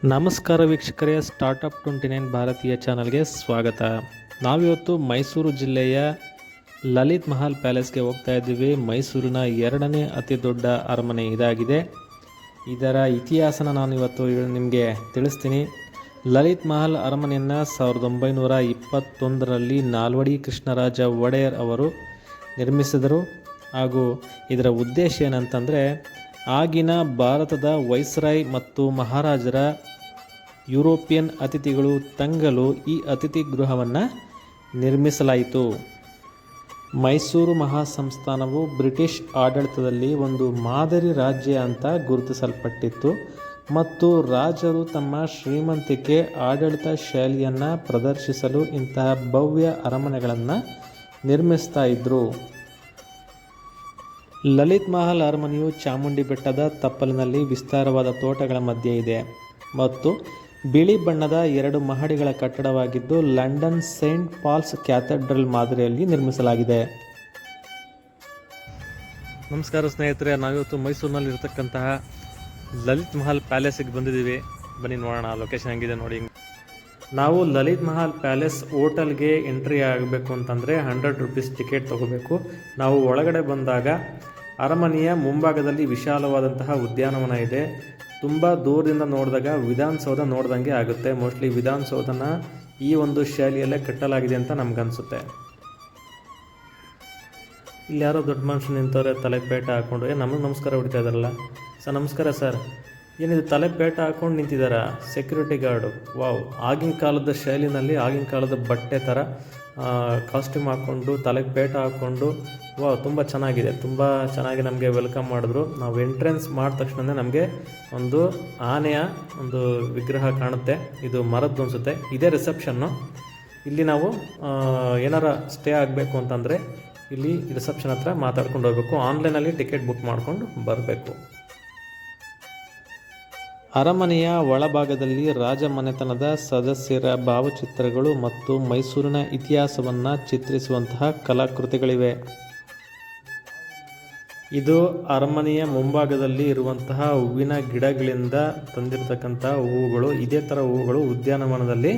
ನಮಸ್ಕಾರ ವೀಕ್ಷಕರೇ, ಸ್ಟಾರ್ಟಪ್ 29 ಭಾರತೀಯ ಚಾನಲ್ಗೆ ಸ್ವಾಗತ. ನಾವಿವತ್ತು ಮೈಸೂರು ಜಿಲ್ಲೆಯ ಲಲಿತ್ ಮಹಲ್ ಪ್ಯಾಲೇಸ್ಗೆ ಹೋಗ್ತಾ ಇದ್ದೀವಿ. ಮೈಸೂರಿನ ಎರಡನೇ ಅತಿ ದೊಡ್ಡ ಅರಮನೆ ಇದಾಗಿದೆ. ಇದರ ಇತಿಹಾಸನ ನಾನು ಇವತ್ತು ನಿಮಗೆ ತಿಳಿಸ್ತೀನಿ. ಲಲಿತ್ ಮಹಲ್ ಅರಮನೆಯನ್ನು 1921ರಲ್ಲಿ ನಾಲ್ವಡಿ ಕೃಷ್ಣರಾಜ ಒಡೆಯರ್ ಅವರು ನಿರ್ಮಿಸಿದರು. ಹಾಗೂ ಇದರ ಉದ್ದೇಶ ಏನಂತಂದರೆ, ಆಗಿನ ಭಾರತದ ವೈಸ್ರಾಯ್ ಮತ್ತು ಮಹಾರಾಜರ ಯುರೋಪಿಯನ್ ಅತಿಥಿಗಳು ತಂಗಲು ಈ ಅತಿಥಿ ಗೃಹವನ್ನು ನಿರ್ಮಿಸಲಾಯಿತು. ಮೈಸೂರು ಮಹಾಸಂಸ್ಥಾನವು ಬ್ರಿಟಿಷ್ ಆಡಳಿತದಲ್ಲಿ ಒಂದು ಮಾದರಿ ರಾಜ್ಯ ಅಂತ ಗುರುತಿಸಲ್ಪಟ್ಟಿತ್ತು ಮತ್ತು ರಾಜರು ತಮ್ಮ ಶ್ರೀಮಂತಿಕೆ ಆಡಳಿತ ಶೈಲಿಯನ್ನು ಪ್ರದರ್ಶಿಸಲು ಇಂತಹ ಭವ್ಯ ಅರಮನೆಗಳನ್ನು ನಿರ್ಮಿಸ್ತಾ ಇದ್ದರು. ಲಲಿತ್ ಮಹಲ್ ಅರಮನೆಯು ಚಾಮುಂಡಿ ಬೆಟ್ಟದ ತಪ್ಪಲಿನಲ್ಲಿ ವಿಸ್ತಾರವಾದ ತೋಟಗಳ ಮಧ್ಯೆ ಇದೆ ಮತ್ತು ಬಿಳಿ ಬಣ್ಣದ 2 ಮಹಡಿಗಳ ಕಟ್ಟಡವಾಗಿದ್ದು ಲಂಡನ್ ಸೇಂಟ್ ಪಾಲ್ಸ್ ಕ್ಯಾಥೆಡ್ರಲ್ ಮಾದರಿಯಲ್ಲಿ ನಿರ್ಮಿಸಲಾಗಿದೆ. ನಮಸ್ಕಾರ ಸ್ನೇಹಿತರೆ, ನಾವಿವತ್ತು ಮೈಸೂರಿನಲ್ಲಿ ಇರತಕ್ಕಂತಹ ಲಲಿತ್ ಮಹಲ್ ಪ್ಯಾಲೇಸಿಗೆ ಬಂದಿದ್ದೀವಿ. ಬನ್ನಿ ನೋಡೋಣ ಲೊಕೇಶನ್ ಹೆಂಗಿದೆ ನೋಡಿ. ನಾವು ಲಲಿತ್ ಮಹಲ್ ಪ್ಯಾಲೇಸ್ ಹೋಟೆಲ್ಗೆ ಎಂಟ್ರಿ ಆಗಬೇಕು ಅಂತಂದರೆ 100 ರೂಪೀಸ್ ಟಿಕೆಟ್ ತೊಗೋಬೇಕು. ನಾವು ಒಳಗಡೆ ಬಂದಾಗ ಅರಮನೆಯ ಮುಂಭಾಗದಲ್ಲಿ ವಿಶಾಲವಾದಂತಹ ಉದ್ಯಾನವನ ಇದೆ. ತುಂಬ ದೂರದಿಂದ ನೋಡಿದಾಗ ವಿಧಾನಸೌಧ ನೋಡ್ದಂಗೆ ಆಗುತ್ತೆ. ಮೋಸ್ಟ್ಲಿ ವಿಧಾನಸೌಧನ ಈ ಒಂದು ಶೈಲಿಯಲ್ಲೇ ಕಟ್ಟಲಾಗಿದೆ ಅಂತ ನಮಗನ್ಸುತ್ತೆ. ಇಲ್ಲಿ ಯಾರೋ ದೊಡ್ಡ ಮನುಷ್ಯ ನಿಂತವ್ರೆ, ತಲೆಪೇಟ ಹಾಕ್ಕೊಂಡು. ನಮಗೆ ನಮಸ್ಕಾರ ಹೊಡಿತಾ ಇದ್ದಾರಲ್ಲ ಸರ್. ನಮಸ್ಕಾರ ಸರ್. ಏನಿದು ತಲೆಪೇಟ ಹಾಕ್ಕೊಂಡು ನಿಂತಿದ್ದಾರಾ? Security guard. ವಾವ್, ಆಗಿನ ಕಾಲದ ಶೈಲಿನಲ್ಲಿ ಆಗಿನ ಕಾಲದ ಬಟ್ಟೆ ಥರ ಕಾಸ್ಟ್ಯೂಮ್ ಹಾಕ್ಕೊಂಡು ತಲೆಪೇಟ ಹಾಕ್ಕೊಂಡು, ವಾವ್, ತುಂಬ ಚೆನ್ನಾಗಿದೆ. ತುಂಬ ಚೆನ್ನಾಗಿ ನಮಗೆ ವೆಲ್ಕಮ್ ಮಾಡಿದ್ರು. ನಾವು ಎಂಟ್ರೆನ್ಸ್ ಮಾಡಿದ ತಕ್ಷಣ ನಮಗೆ ಒಂದು ಆನೆಯ ಒಂದು ವಿಗ್ರಹ ಕಾಣುತ್ತೆ. ಇದು ಮರದ್ದು ಅನಿಸುತ್ತೆ. ಇದೇ ರಿಸೆಪ್ಷನ್ನು. ಇಲ್ಲಿ ನಾವು ಏನಾರ ಸ್ಟೇ ಆಗಬೇಕು ಅಂತಂದರೆ ಇಲ್ಲಿ ರಿಸೆಪ್ಷನ್ ಹತ್ರ ಮಾತಾಡ್ಕೊಂಡು ಹೋಗಬೇಕು. ಆನ್ಲೈನಲ್ಲಿ ಟಿಕೆಟ್ ಬುಕ್ ಮಾಡ್ಕೊಂಡು ಬರಬೇಕು. ಅರಮನೆಯ ಒಳಭಾಗದಲ್ಲಿ ರಾಜಮನೆತನದ ಸದಸ್ಯರ ಭಾವಚಿತ್ರಗಳು ಮತ್ತು ಮೈಸೂರಿನ ಇತಿಹಾಸವನ್ನು ಚಿತ್ರಿಸುವಂತಹ ಕಲಾಕೃತಿಗಳಿವೆ. ಇದು ಅರಮನೆಯ ಮುಂಭಾಗದಲ್ಲಿ ಇರುವಂತಹ ಹೂವಿನ ಗಿಡಗಳಿಂದ ತಂದಿರತಕ್ಕಂಥ ಹೂವುಗಳು. ಇದೇ ಥರ ಹೂವುಗಳು ಉದ್ಯಾನವನದಲ್ಲಿ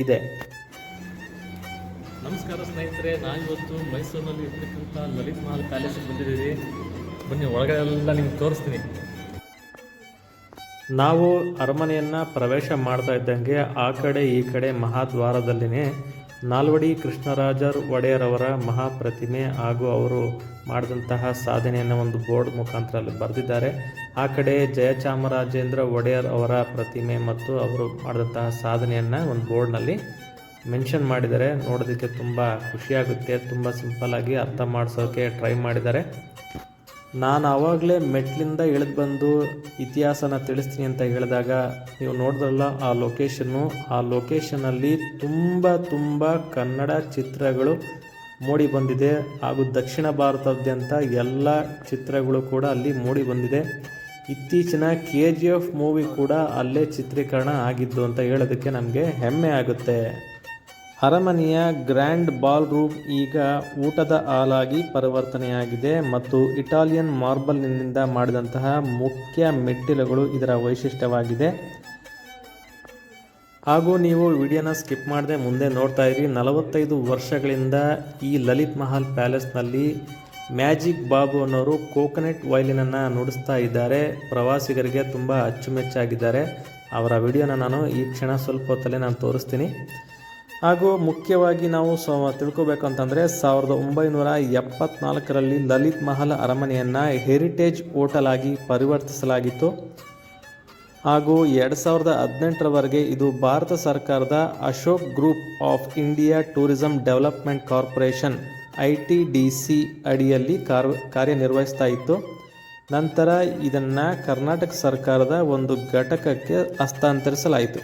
ಇದೆ. ನಮಸ್ಕಾರ ಸ್ನೇಹಿತರೆ, ನಾನಿವತ್ತು ಮೈಸೂರಿನಲ್ಲಿ ಇರ್ತಕ್ಕಂಥ ಲಲಿತ್ ಮಹಲ್ ಪ್ಯಾಲೇಸಿಗೆ ಬಂದಿದ್ದೀವಿ. ಬನ್ನಿ ಒಳಗಡೆ ಎಲ್ಲ ನಿಮ್ಗೆ ತೋರಿಸ್ತೀನಿ. ನಾವು ಅರಮನೆಯನ್ನು ಪ್ರವೇಶ ಮಾಡ್ತಾ ಇದ್ದಂಗೆ ಆ ಕಡೆ ಈ ಕಡೆ ಮಹಾದ್ವಾರದಲ್ಲಿನೇ ನಾಲ್ವಡಿ ಕೃಷ್ಣರಾಜ ಒಡೆಯರವರ ಮಹಾಪ್ರತಿಮೆ ಹಾಗೂ ಅವರು ಮಾಡಿದಂತಹ ಸಾಧನೆಯನ್ನು ಒಂದು ಬೋರ್ಡ್ ಮುಖಾಂತರ ಅಲ್ಲಿ ಬರೆದಿದ್ದಾರೆ. ಆ ಕಡೆ ಜಯಚಾಮರಾಜೇಂದ್ರ ಒಡೆಯರ್ ಅವರ ಪ್ರತಿಮೆ ಮತ್ತು ಅವರು ಮಾಡಿದಂತಹ ಸಾಧನೆಯನ್ನು ಒಂದು ಬೋರ್ಡ್ನಲ್ಲಿ ಮೆನ್ಷನ್ ಮಾಡಿದ್ದಾರೆ. ನೋಡೋದಕ್ಕೆ ತುಂಬ ಖುಷಿಯಾಗುತ್ತೆ. ತುಂಬ ಸಿಂಪಲ್ಲಾಗಿ ಅರ್ಥ ಮಾಡಿಸೋಕ್ಕೆ ಟ್ರೈ ಮಾಡಿದ್ದಾರೆ. ನಾನು ಆವಾಗಲೇ ಮೆಟ್ಲಿಂದ ಇಳಿದು ಬಂದು ಇತಿಹಾಸನ ತಿಳಿಸ್ತೀನಿ ಅಂತ ಹೇಳಿದಾಗ ನೀವು ನೋಡಿದ್ರಲ್ಲ ಆ ಲೊಕೇಶನಲ್ಲಿ ತುಂಬ ಕನ್ನಡ ಚಿತ್ರಗಳು ಮೂಡಿ ಬಂದಿದೆ. ಹಾಗೂ ದಕ್ಷಿಣ ಭಾರತಾದ್ಯಂತ ಎಲ್ಲ ಚಿತ್ರಗಳು ಕೂಡ ಅಲ್ಲಿ ಮೂಡಿ ಬಂದಿದೆ. ಇತ್ತೀಚಿನ KGF ಮೂವಿ ಕೂಡ ಅಲ್ಲೇ ಚಿತ್ರೀಕರಣ ಆಗಿದ್ದು ಅಂತ ಹೇಳೋದಕ್ಕೆ ನಮಗೆ ಹೆಮ್ಮೆ ಆಗುತ್ತೆ. ಅರಮನೆಯ ಗ್ರ್ಯಾಂಡ್ ಬಾಲ್ ರೂಮ್ ಈಗ ಊಟದ ಹಾಲಾಗಿ ಪರಿವರ್ತನೆಯಾಗಿದೆ ಮತ್ತು ಇಟಾಲಿಯನ್ ಮಾರ್ಬಲ್ನಿಂದ ಮಾಡಿದಂತಹ ಮುಖ್ಯ ಮೆಟ್ಟಿಲುಗಳು ಇದರ ವೈಶಿಷ್ಟ್ಯವಾಗಿದೆ. ಹಾಗೂ ನೀವು ವಿಡಿಯೋನ ಸ್ಕಿಪ್ ಮಾಡದೆ ಮುಂದೆ ನೋಡ್ತಾ ಇರಿ. 45 ವರ್ಷಗಳಿಂದ ಈ ಲಲಿತ್ ಮಹಲ್ ಪ್ಯಾಲೇಸ್ನಲ್ಲಿ ಮ್ಯಾಜಿಕ್ ಬಾಬು ಅನ್ನೋರು ಕೋಕೋನಟ್ ವೈಲಿನನ್ನು ನುಡಿಸ್ತಾ ಇದ್ದಾರೆ. ಪ್ರವಾಸಿಗರಿಗೆ ತುಂಬ ಅಚ್ಚುಮೆಚ್ಚಾಗಿದ್ದಾರೆ. ಅವರ ವಿಡಿಯೋನ ನಾನು ಈ ಕ್ಷಣ ಸ್ವಲ್ಪ ಹೊತ್ತಲ್ಲೇ ನಾನು ತೋರಿಸ್ತೀನಿ. ಹಾಗೂ ಮುಖ್ಯವಾಗಿ ನಾವು ತಿಳ್ಕೊಬೇಕಂತಂದರೆ 1974ರಲ್ಲಿ ಲಲಿತ್ ಮಹಲ್ ಅರಮನೆಯನ್ನು ಹೆರಿಟೇಜ್ ಹೋಟೆಲ್ ಆಗಿ ಪರಿವರ್ತಿಸಲಾಗಿತ್ತು. ಹಾಗೂ 2018ರವರೆಗೆ ಇದು ಭಾರತ ಸರ್ಕಾರದ Ashok group of India tourism development corporation ITDC ಅಡಿಯಲ್ಲಿ ಕಾರ್ಯನಿರ್ವಹಿಸ್ತಾ ಇತ್ತು. ನಂತರ ಇದನ್ನು ಕರ್ನಾಟಕ ಸರ್ಕಾರದ ಒಂದು ಘಟಕಕ್ಕೆ ಹಸ್ತಾಂತರಿಸಲಾಯಿತು.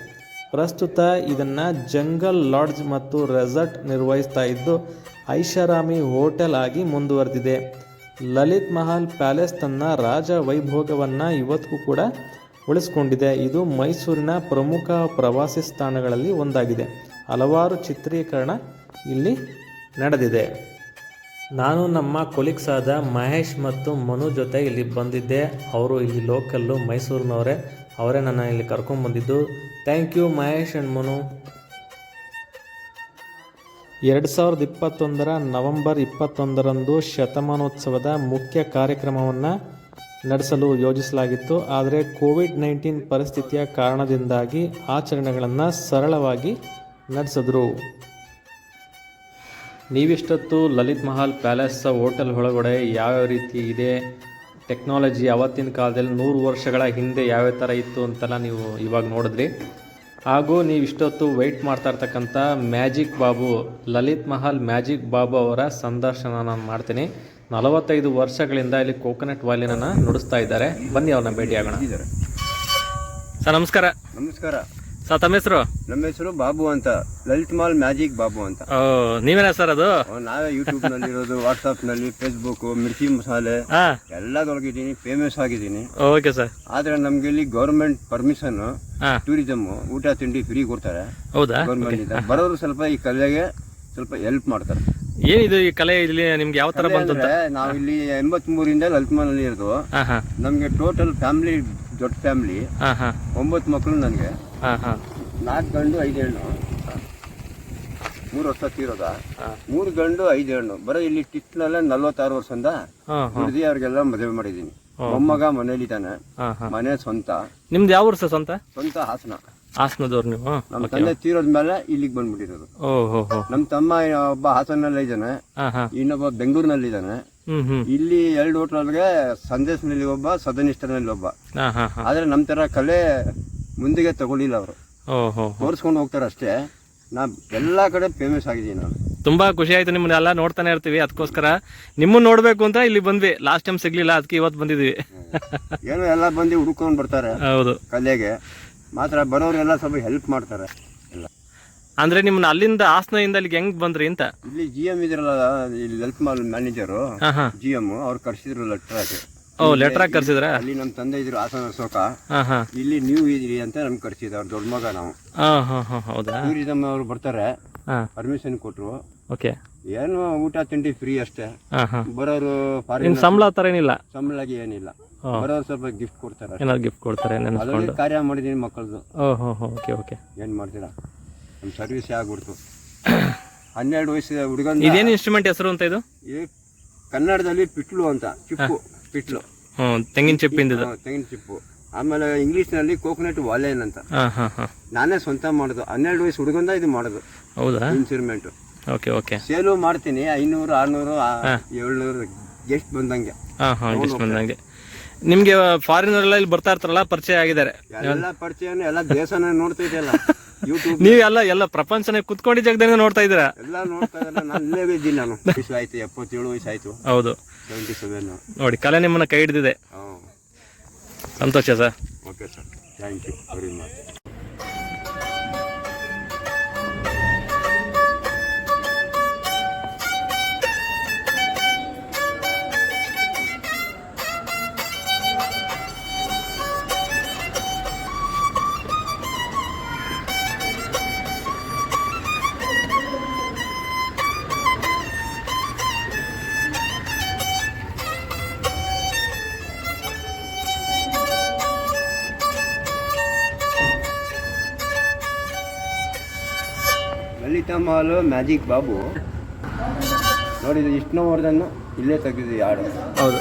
ಪ್ರಸ್ತುತ ಇದನ್ನು ಜಂಗಲ್ ಲಾಡ್ಜ್ ಮತ್ತು ರೆಸಾರ್ಟ್ ನಿರ್ವಹಿಸ್ತಾ ಇದ್ದು ಐಷಾರಾಮಿ ಹೋಟೆಲ್ ಆಗಿ ಮುಂದುವರೆದಿದೆ. ಲಲಿತ್ ಮಹಲ್ ಪ್ಯಾಲೇಸ್ ತನ್ನ ರಾಜ ವೈಭೋಗವನ್ನು ಇವತ್ತಿಗೂ ಕೂಡ ಉಳಿಸ್ಕೊಂಡಿದೆ. ಇದು ಮೈಸೂರಿನ ಪ್ರಮುಖ ಪ್ರವಾಸಿ ತಾಣಗಳಲ್ಲಿ ಒಂದಾಗಿದೆ. ಹಲವಾರು ಚಿತ್ರೀಕರಣ ಇಲ್ಲಿ ನಡೆದಿದೆ. ನಾನು ನಮ್ಮ ಕೊಲೀಗ್ಸ್ ಆದ ಮಹೇಶ್ ಮತ್ತು ಮನು ಜೊತೆ ಇಲ್ಲಿ ಬಂದಿದ್ದೆ. ಅವರು ಇಲ್ಲಿ ಲೋಕಲ್ಲು ಮೈಸೂರಿನವರೇ. ಅವರೇ ನನ್ನ ಇಲ್ಲಿ ಕರ್ಕೊಂಡ್ಬಂದಿದ್ದು. Thank you Mahesh and Manu. 2021 November 21ರಂದು ಶತಮಾನೋತ್ಸವದ ಮುಖ್ಯ ಕಾರ್ಯಕ್ರಮವನ್ನು ನಡೆಸಲು ಯೋಜಿಸಲಾಗಿತ್ತು. ಆದರೆ ಕೋವಿಡ್-19 ಪರಿಸ್ಥಿತಿಯ ಕಾರಣದಿಂದಾಗಿ ಆಚರಣೆಗಳನ್ನು ಸರಳವಾಗಿ ನಡೆಸಿದ್ರು. ನೀವಿಷ್ಟೊತ್ತು ಲಲಿತ್ ಮಹಲ್ ಪ್ಯಾಲೇಸ್ ಹೋಟೆಲ್ ಒಳಗಡೆ ಯಾವ್ಯಾವ ರೀತಿ ಇದೆ, ಟೆಕ್ನಾಲಜಿ ಅವತ್ತಿನ ಕಾಲದಲ್ಲಿ 100 ವರ್ಷಗಳ ಹಿಂದೆ ಯಾವ್ಯಾವ ಥರ ಇತ್ತು ಅಂತೆಲ್ಲ ನೀವು ಇವಾಗ ನೋಡಿದ್ರಿ. ಹಾಗೂ ನೀವಿಷ್ಟೊತ್ತು ವೆಯ್ಟ್ ಮಾಡ್ತಾ ಇರ್ತಕ್ಕಂಥ ಮ್ಯಾಜಿಕ್ ಬಾಬು, ಲಲಿತ್ ಮಹಲ್ ಮ್ಯಾಜಿಕ್ ಬಾಬು ಅವರ ಸಂದರ್ಶನ ನಾನು ಮಾಡ್ತೀನಿ. 45 ವರ್ಷಗಳಿಂದ ಇಲ್ಲಿ ಕೋಕೋನಟ್ ವಾಲಿನನ್ನು ನುಡಿಸ್ತಾ ಇದ್ದಾರೆ. ಬನ್ನಿ ಅವ್ರನ್ನ ಭೇಟಿಯಾಗೋಣ. ಸರ್ ನಮಸ್ಕಾರ. ನಮಸ್ಕಾರ ಸರ್, ತಮ್ಮ ಹೆಸರು? ನಮ್ಮ ಹೆಸರು ಬಾಬು ಅಂತ, ಲಲಿತ್ ಮಹಲ್ ಮ್ಯಾಜಿಕ್ ಬಾಬು ಅಂತ. ನೀವೇನಾ ಸರ್ ಅದು? ನಾವೇ ಯೂಟ್ಯೂಬ್ ನಲ್ಲಿ ಇರೋದು, ವಾಟ್ಸ್ಆಪ್ ನಲ್ಲಿ, ಫೇಸ್ಬುಕ್, ಮಿರ್ಚಿ ಮಸಾಲೆ ಎಲ್ಲದೊಳಗಿದ್ದೀನಿ, ಫೇಮಸ್ ಆಗಿದ್ದೀನಿ. Okay sir. ಆದ್ರೆ ನಮ್ಗೆ ಇಲ್ಲಿ ಗೌರ್ಮೆಂಟ್ ಪರ್ಮಿಷನ್, ಟೂರಿಸಮ್, ಊಟ ತಿಂಡಿ ಫ್ರೀ ಕೊಡ್ತಾರೆ. ಹೌದಾ? ಗೌರ್ಮೆಂಟ್ ಇಂದ ಬರೋರು ಸ್ವಲ್ಪ ಈ ಕಲೆಗೆ ಸ್ವಲ್ಪ ಹೆಲ್ಪ್ ಮಾಡ್ತಾರೆ. ಏನಿದು ಈ ಕಲೆ ಇಲ್ಲಿ ನಿಮ್ಗೆ ಯಾವ ತರ ಬಂತು? ನಾವು ಇಲ್ಲಿ 83ರಿಂದ ಲಲಿತ್ ಮಹಲ್ ನಲ್ಲಿ ಇರೋದು. ನಮ್ಗೆ ಟೋಟಲ್ ಫ್ಯಾಮಿಲಿ, ದೊಡ್ಡ ಫ್ಯಾಮಿಲಿ, 9 ಮಕ್ಕಳು. ನನಗೆ 4 ಗಂಡು 5 ಹೆಣ್ಣು. 3 ವರ್ಷ ತೀರೋದ, 3 ಗಂಡು 5 ಹೆಣ್ಣು. ಬರೋ ಇಲ್ಲಿ ಟಿಟ್ನಲ್ಲೇ 46 ವರ್ಷದಿಂದ ಹುಡುಗಿ ಅವ್ರಿಗೆಲ್ಲ ಮದುವೆ ಮಾಡಿದೀನಿ. ಮೊಮ್ಮಗ ಮನೇಲಿದ್ದಾನೆ, ಮನೆ ಸ್ವಂತ. ನಿಮ್ದು ಯಾವ ವರ್ಷ? ಸ್ವಂತ ಹಾಸನದವ್ರು ನೀವು? ನಮ್ಮ ತಂದೆ ತೀರೋದ್ಮೇಲೆ ಇಲ್ಲಿಗೆ ಬಂದ್ಬಿಟ್ಟಿರೋದು. ನಮ್ ತಮ್ಮ ಒಬ್ಬ ಹಾಸನಲ್ಲಿ ಇದ್ದಾನೆ, ಇನ್ನೊಬ್ಬ ಬೆಂಗಳೂರಿನಲ್ಲಿ ಇದ್ದಾನೆ. ಇಲ್ಲಿ 2 ಹೋಟ್ಲಲ್ಗೆ, ಸಂದೇಶನಲ್ಲಿ ಒಬ್ಬ, ಸದನಿಷ್ಠನಲ್ಲಿ ಒಬ್ಬ. ಆದ್ರೆ ನಮ್ ತರ ಕಲೆ ಮುಂದಿಗೆ ತಗೊಳ್ಳಿಲ್ಲ ಅವರು, ತೋರಿಸ್ಕೊಂಡು ಹೋಗ್ತಾರೆ ಅಷ್ಟೇ. ನಾ ಎಲ್ಲಾ ಕಡೆ ಫೇಮಸ್ ಆಗಿದ್ದೀನಿ ನಾನು. ತುಂಬಾ ಖುಷಿ ಆಯ್ತು, ನಿಮ್ಮನ್ನೆಲ್ಲ ನೋಡ್ತಾನೆ ಇರ್ತೀವಿ. ಅದಕ್ಕೋಸ್ಕರ ನಿಮ್ಮನ್ನ ನೋಡ್ಬೇಕು ಅಂತ ಇಲ್ಲಿ ಬಂದ್ವಿ. ಲಾಸ್ಟ್ ಟೈಮ್ ಸಿಗ್ಲಿಲ್ಲ, ಅದಕ್ಕೆ ಇವತ್ತು ಬಂದಿದ್ವಿ. ಏನೋ ಎಲ್ಲ ಬಂದು ಹುಡ್ಕೊಂಡು ಬರ್ತಾರೆ. ಹೌದು, ಕಲೆಗೆ ಮಾತ್ರ ಬರೋರೆಲ್ಲ ಸ್ವಲ್ಪ ಹೆಲ್ಪ್ ಮಾಡ್ತಾರೆ ಎಲ್ಲ. ಅಂದ್ರೆ ನಿಮ್ಮನ್ನ ಅಲ್ಲಿಂದ ಹಾಸನದಿಂದ ಇಲ್ಲಿಗೆ ಹೆಂಗ್ ಬಂದ್ರಿ ಅಂತ? ಇಲ್ಲಿ GM ಇದ್ರಲ್ಲ, ಇಲ್ಲಿ ಲಲಿತ್ ಮಹಲ್ ಮ್ಯಾನೇಜರು, GM ಅವ್ರು ಕರ್ಸಿದ್ರು ಲೆಟರ್. ಲೆಟರ್ ಹಾಕಿ ಕರ್ಸಿದ್ರ? ಅಲ್ಲಿ ನಮ್ಮ ತಂದೆ ಇದ್ರು ಹಾಸನ ಅಶೋಕ, ಇಲ್ಲಿ ನೀವು ಇದ್ರಿ ಅಂತ ನಮ್ಗೆ ಕರ್ಸಿದ್ರು. ಅವ್ರ ದೊಡ್ಡ ಮಗ ನಾವು. ಹೌದಾ? ಟೂರಿಸಮ್ ಅವ್ರು ಬರ್ತಾರೆ, ಪರ್ಮಿಷನ್ ಕೊಟ್ರು. ಓಕೆ. ಏನು ಊಟ ತಿಂಡಿ ಫ್ರೀ ಅಷ್ಟೇ. ಬರೋರು ಸಂಬಳ ತರ ಏನಿಲ್ಲ? ಸಂಬಳಗೆ ಏನಿಲ್ಲ, ಬರೋರು ಸ್ವಲ್ಪ ಗಿಫ್ಟ್ ಕೊಡ್ತಾರೆ. ಏನಾದ್ರು ಗಿಫ್ಟ್ ಕೊಡ್ತಾರೆ? ಅದರಲ್ಲಿ ಕಾರ್ಯ ಮಾಡಿದೀನಿ ಮಕ್ಕಳದು. Okay okay. ಏನ್ ಮಾಡ್ತೀರಾ, ನಮ್ಮ ಸರ್ವಿಸ್ ಆಗ್ಬಿಡ್ತು. 12 ವಯಸ್ಸಿನ ಹುಡುಗ. ಇದೇನು ಇನ್ಸ್ಟ್ರೂಮೆಂಟ್ ಹೆಸರು ಅಂತ ಇದು? ಕನ್ನಡದಲ್ಲಿ ಪಿಟ್ಲು ಅಂತ, ಚಿಪ್ಪು, ಪಿಟ್ಲು. ತೆಂಗಿನ ಚಿಪ್ಪಿಂದ? ತೆಂಗಿನ ಚಿಪ್ಪು. ಆಮೇಲೆ ಇಂಗ್ಲಿಷ್ ನಲ್ಲಿ ಕೋಕೋನಟ್ ವಾಲೆನ್ ಅಂತ. ನಾನೇ ಸ್ವಂತ ಮಾಡೋದು. 12 ವಯಸ್ಸು ಹುಡುಗಂದ ಇದು ಮಾಡೋದು. ಹೌದಾ? ಇನ್ಸ್ಟ್ರೂಮೆಂಟ್. Okay okay. ಸೇಲು ಮಾಡ್ತೀನಿ. 500, 600, 700 ಗೆಸ್ಟ್ ಬಂದಂಗೆ. ಗೆಸ್ಟ್ ಬಂದಂಗೆ. ನಿಮ್ಗೆ ಫಾರಿನರ್ ಇಲ್ಲಿ ಬರ್ತಾ ಇರ್ತಾರಲ್ಲ, ಪರಿಚಯ ಆಗಿದ್ದಾರೆ? ಎಲ್ಲ ಪರಿಚಯನು, ಎಲ್ಲ ದೇಶನ ನೋಡ್ತಾ ಇದೆಯಲ್ಲ ಯೂಟ್ಯೂಬ್. ನೀವೆಲ್ಲ ಪ್ರಪಂಚನೇ ಕುತ್ಕೊಂಡಿದ್ದ ಜಾಗದಾಗ ನೋಡ್ತಾ ಇದ್ದೀರಾ? ಎಲ್ಲ ನೋಡ್ತಾ ಇದ್ದಾರೆ. ನಾನು ಇಲ್ಲೇ ಇದ್ದೀನಿ. ನಾನು ವಯಸ್ಸು ಆಯ್ತು, 77 ವಯಸ್ಸು ಆಯ್ತು. ಹೌದು, 77. ನೋಡಿ, ಕಲೆ ನಿಮ್ಮನ್ನ ಕೈ ಹಿಡಿದಿದೆ. ಸಂತೋಷ sir. Okay sir, thank you very much. Lalit Mahal magic Babu ನೋಡಿ, ವಿಷ್ಣುವರ್ಧನ್ ಇಲ್ಲೇ ತೆಗೆದಿದೆ ಹಾಡು. ಹೌದು.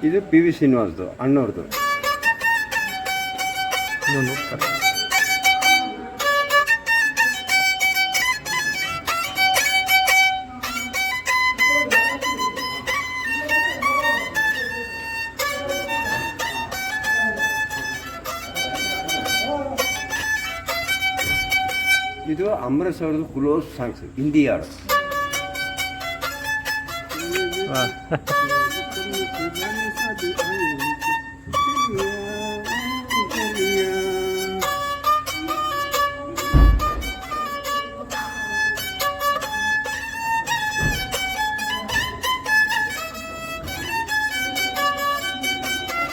ಇದು PV ಶ್ರೀನಿವಾಸ್ದು, ಅಣ್ಣವ್ರದ್ದು. ಇದು ಅಮರೇಶ್ ಅವ್ರದ್ದು ಕ್ಲೋಸ್ ಸಾಂಗ್ಸ್, ಹಿಂದಿ ಹಾಡು.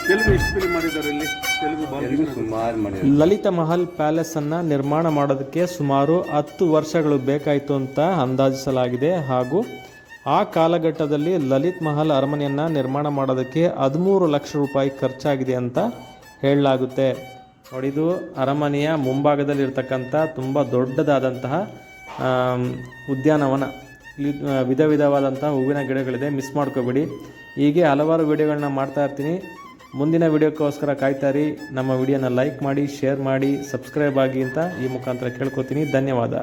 ತೆಲುಗು ಎಷ್ಟು ಫಿಲ್ಮ್ ಮಾಡಿದ್ದಾರೆ ಇಲ್ಲಿ? ತೆಲುಗು ತೆಲುಗು ಸುಮಾರು ಮಾಡಿದ್ರು. ಲಲಿತ ಮಹಲ್ ಪ್ಯಾಲೇಸನ್ನು ನಿರ್ಮಾಣ ಮಾಡೋದಕ್ಕೆ ಸುಮಾರು 10 ವರ್ಷಗಳು ಬೇಕಾಯಿತು ಅಂತ ಅಂದಾಜಿಸಲಾಗಿದೆ. ಹಾಗೂ ಆ ಕಾಲಘಟ್ಟದಲ್ಲಿ ಲಲಿತ್ ಮಹಲ್ ಅರಮನೆಯನ್ನು ನಿರ್ಮಾಣ ಮಾಡೋದಕ್ಕೆ 13 ಲಕ್ಷ ರೂಪಾಯಿ ಖರ್ಚಾಗಿದೆ ಅಂತ ಹೇಳಲಾಗುತ್ತೆ. ನೋಡಿದು ಅರಮನೆಯ ಮುಂಭಾಗದಲ್ಲಿರ್ತಕ್ಕಂಥ ತುಂಬ ದೊಡ್ಡದಾದಂತಹ ಉದ್ಯಾನವನ. ಇಲ್ಲಿ ವಿಧ ವಿಧವಾದಂತಹ ಹೂವಿನ ಗಿಡಗಳಿದೆ, ಮಿಸ್ ಮಾಡ್ಕೋಬೇಡಿ. ಹೀಗೆ ಹಲವಾರು ವಿಡಿಯೋಗಳನ್ನ ಮಾಡ್ತಾ ಇರ್ತೀನಿ. ಮುಂದಿನ ವಿಡಿಯೋಕ್ಕೋಸ್ಕರ ಕಾಯ್ತಾರಿ. ನಮ್ಮ ವಿಡಿಯೋನ ಲೈಕ್ ಮಾಡಿ, ಶೇರ್ ಮಾಡಿ, ಸಬ್ಸ್ಕ್ರೈಬ್ ಆಗಿ ಅಂತ ಈ ಮುಖಾಂತರ ಕೇಳ್ಕೊತೀನಿ. ಧನ್ಯವಾದ.